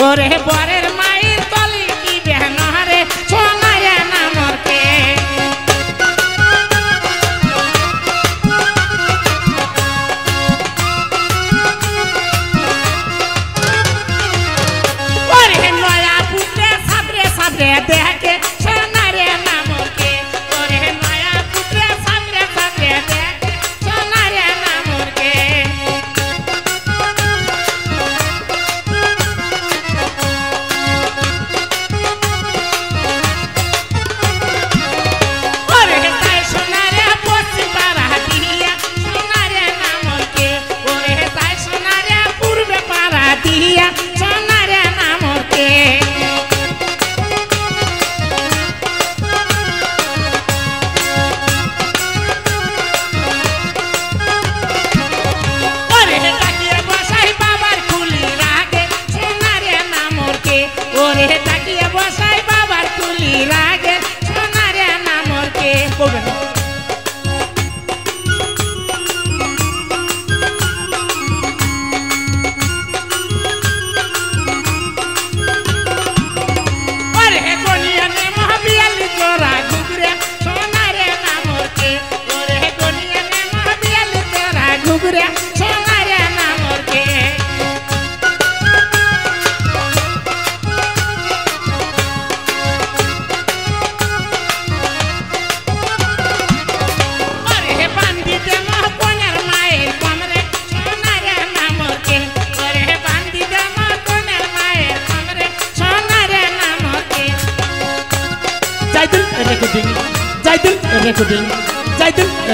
ওরে বরের মায়ের তলি কি বেহনরে সোনারে নামরকে ওরে নয়া পুত্রে সাবরে সাবরে দেখে সোনারে নামরকে ওরে নয়া পুত্রে সাবরে সাবরে দেখে সোনারে নামরকে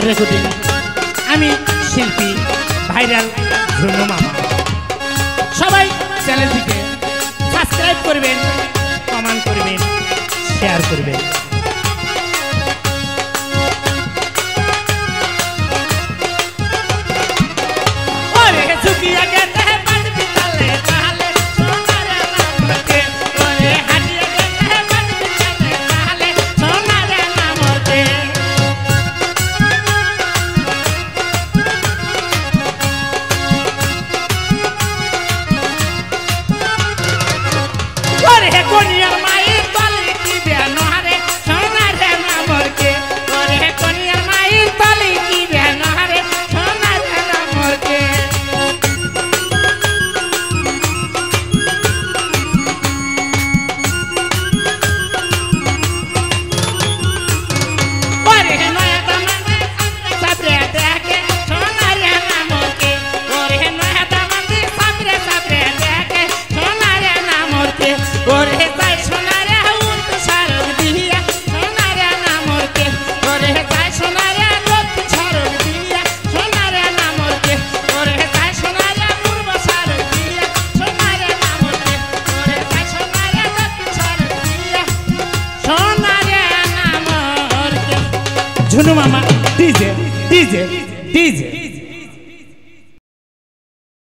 রেকর্ডিং আমি শিল্পী ভাইরাল ঝুনু মামা সবাই চ্যানেলটিকে সাবস্ক্রাইব করবেন কমেন্ট করবেন শেয়ার করবেন ওরে সুকিয়া গেতে বাদ বিতালে তাহলে সোনারে নামরকে ওরে হাটিয়া গেতে বাদ বিতালে তাহলে সোনারে নামরকে কোনিয়ার মায়ের তলে কি বেনহারে সোনারে নামরকে ওরে কোনিয়ার মায়ের তলে কি বেনহারে সোনারে নামরকে ওরে নয়া দামনে সাবরে দেখে সোনারে নামরকে ওরে নয়া দামনে সাবরে সাবরে দেখে সোনারে নামরকে ওরে ঝুনু মামা ডিজে ডিজে ডিজে